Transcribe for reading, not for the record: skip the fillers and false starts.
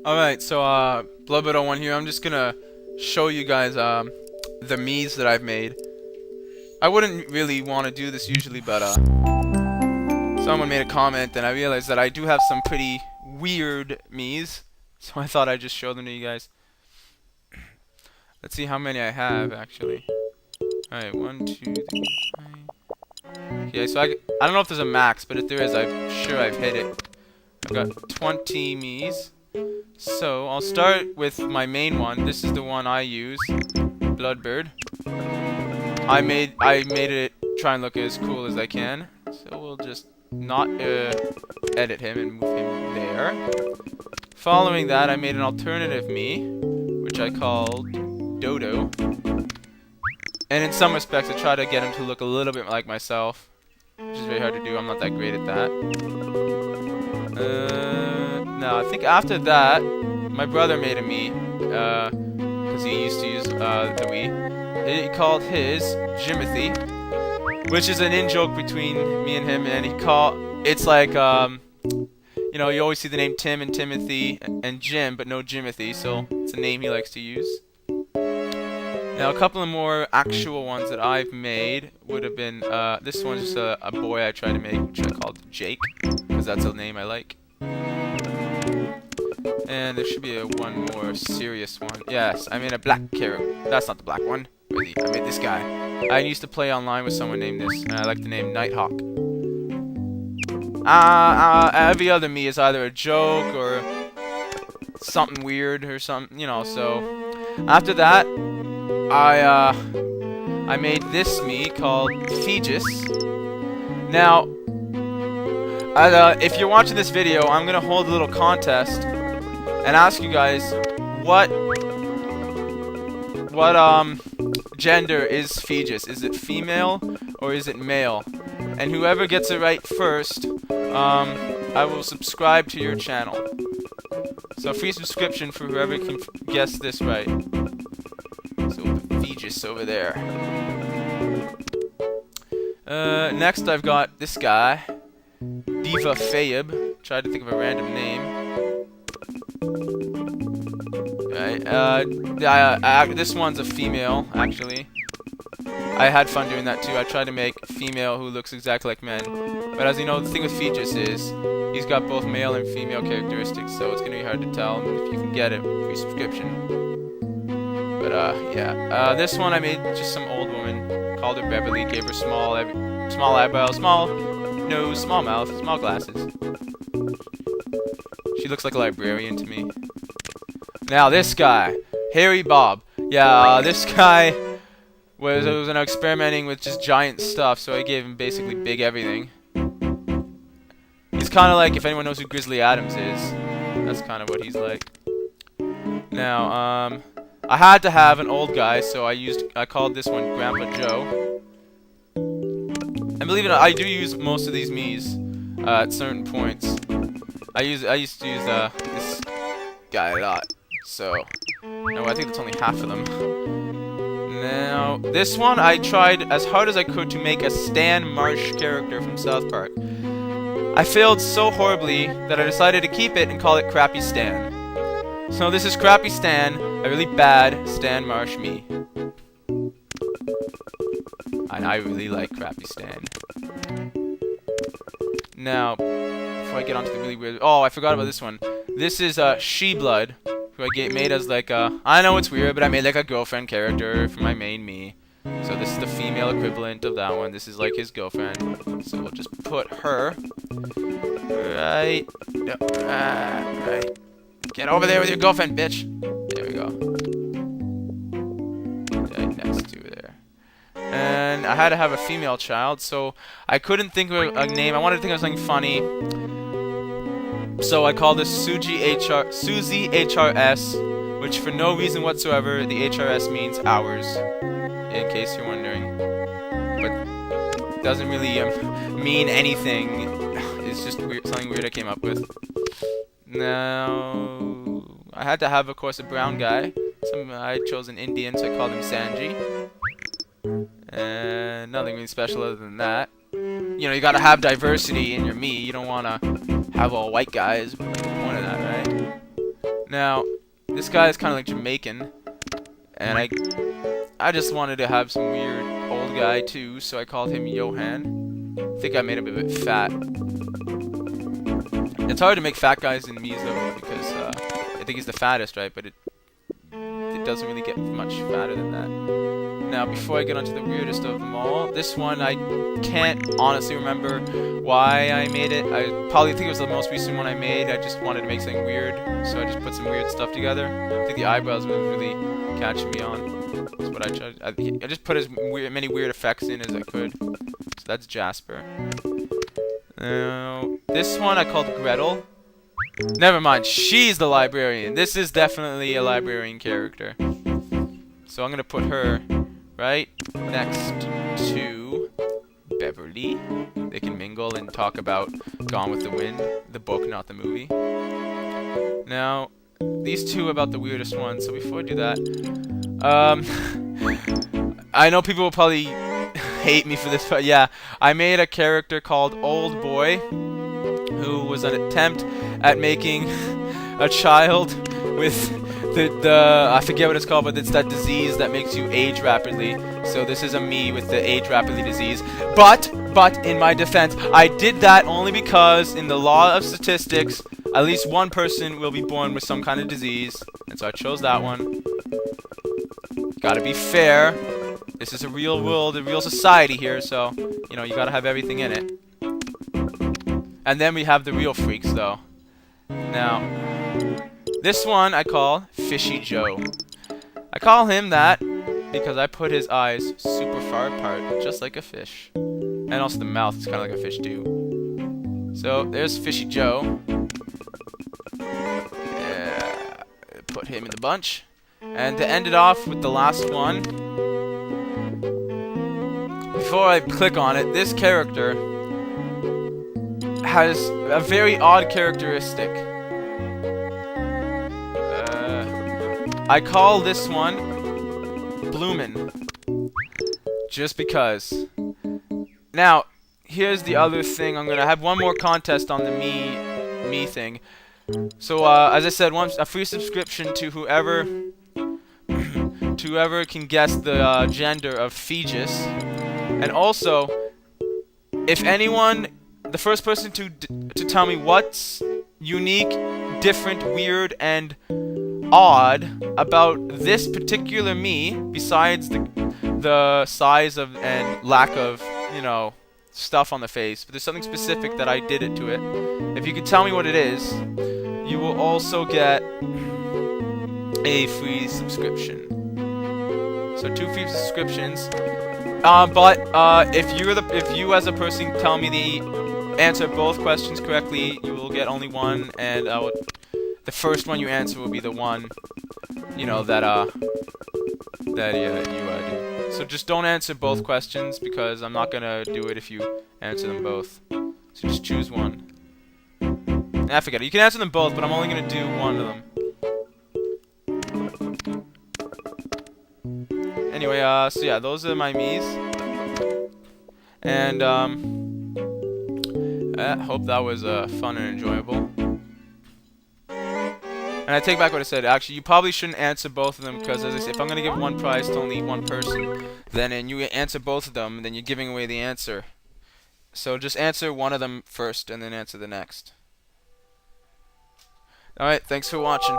Alright, so Blood01 here. I'm just gonna show you guys the me's that I've made. I wouldn't really want to do this usually, but someone made a comment and I realized that I do have some pretty weird me's, so I thought I'd just show them to you guys. Let's see how many I have actually. Alright, 1, 2, 3, 5. Okay, so I don't know if there's a max, but if there is, I'm sure I've hit it. I've got 20 me's. So I'll start with my main one. This is the one I use, Bloodbird. I made it try and look as cool as I can. So we'll just not edit him and move him there. Following that, I made an alternative me, which I called Dodo. And in some respects, I try to get him to look a little bit like myself, which is very hard to do. I'm not that great at that. Now, I think after that, my brother made a me, because he used to use the Wii. He called his Jimothy, which is an in-joke between me and him, and it's like, you know, you always see the name Tim and Timothy and Jim, but no Jimothy, so it's a name he likes to use. Now, a couple of more actual ones that I've made would have been, this one's just a boy I tried to make, which I called Jake, because that's a name I like. And there should be one more serious one. Yes, I made a black character. That's not the black one. Really, I made this guy. I used to play online with someone named this, and I like the name Nighthawk. Every other me is either a joke or something weird or something, you know. So after that, I made this me called Fegis. Now, if you're watching this video, I'm gonna hold a little contest and ask you guys what gender is Fegis? Is it female or is it male? And whoever gets it right first, I will subscribe to your channel. So free subscription for whoever can guess this right. So Fegis over there. Next I've got this guy, Diva Fayeb. Tried to think of a random name. Right, this one's a female, actually. I had fun doing that too. I tried to make a female who looks exactly like men. But as you know, the thing with Fegis is, he's got both male and female characteristics, so it's gonna be hard to tell. If you can get it, free subscription. But yeah. This one I made just some old woman. Called her Beverly, gave her small eyebrows, small nose, small mouth, small glasses. She looks like a librarian to me. Now this guy, Harry Bob. Yeah, this guy was experimenting with just giant stuff, so I gave him basically big everything. He's kind of like, if anyone knows who Grizzly Adams is, that's kind of what he's like. Now, I had to have an old guy, so I called this one Grandpa Joe. And believe it or not, I do use most of these me's at certain points. I used to use this guy a lot. So, no, I think that's only half of them. Now, this one I tried as hard as I could to make a Stan Marsh character from South Park. I failed so horribly that I decided to keep it and call it Crappy Stan. So this is Crappy Stan, a really bad Stan Marsh me. And I really like Crappy Stan. Now, before I get onto the really weird... Oh, I forgot about this one. This is She-Blood, who I made as like a... I know it's weird, but I made like a girlfriend character for my main me. So this is the female equivalent of that one. This is like his girlfriend. So we'll just put her right... right. Get over there with your girlfriend, bitch! There we go. Right next to there. And I had to have a female child, so I couldn't think of a name. I wanted to think of something funny. So I called this Susie HRS, which for no reason whatsoever, the HRS means hours, in case you're wondering. But doesn't really mean anything. It's just weird, something weird I came up with. Now, I had to have, of course, a brown guy. I chose an Indian, so I called him Sanji. And nothing really special other than that. You know, you gotta have diversity in your me. You don't wanna have all white guys. That's the point of that, right? Now, this guy is kind of like Jamaican, and I just wanted to have some weird old guy too, so I called him Johan. I think I made him a bit fat. It's hard to make fat guys in Mies though, because I think he's the fattest, right? But it doesn't really get much fatter than that. Now, before I get onto the weirdest of them all, this one I can't honestly remember why I made it. I probably think it was the most recent one I made. I just wanted to make something weird, so I just put some weird stuff together. I think the eyebrows were really catching me on. That's what I tried. I just put as many weird effects in as I could. So that's Jasper. Now, this one I called Gretel. Never mind, she's the librarian. This is definitely a librarian character. So I'm gonna put her right next to Beverly. They can mingle and talk about Gone with the Wind, the book, not the movie. Now, these two are about the weirdest ones, so before I do that, I know people will probably hate me for this, but yeah, I made a character called Old Boy, who was an attempt at making a child with the I forget what it's called, but it's that disease that makes you age rapidly. So this is a me with the age rapidly disease. But in my defense, I did that only because in the law of statistics, at least one person will be born with some kind of disease, and so I chose that one. Gotta be fair. This is a real world, a real society here, so you know you gotta have everything in it. And then we have the real freaks, though. Now, this one I call Fishy Joe. I call him that because I put his eyes super far apart, just like a fish. And also the mouth is kind of like a fish, too. So, there's Fishy Joe. Yeah, put him in the bunch. And to end it off with the last one, before I click on it, this character has a very odd characteristic. I call this one Bloomin, just because. Now, here's the other thing. I'm gonna have one more contest on the me thing. So, as I said, a free subscription to whoever can guess the gender of Fegis, and also, if anyone, the first person to tell me what's unique, different, weird, and odd about this particular me, besides the size of and lack of, you know, stuff on the face, but there's something specific that I did it to it. If you can tell me what it is, you will also get a free subscription. So 2 free subscriptions. But if you as a person tell me the answer both questions correctly, you will get only one, and the first one you answer will be the one, you know, that you do. So just don't answer both questions, because I'm not gonna do it if you answer them both. So just choose one. I forget it. You can answer them both, but I'm only gonna do one of them. Anyway, so yeah, those are my Miis. And, I hope that was, fun and enjoyable. And I take back what I said. Actually, you probably shouldn't answer both of them, because, as I said, if I'm going to give one prize to only one person, then and you answer both of them, then you're giving away the answer. So just answer one of them first, and then answer the next. Alright, thanks for watching.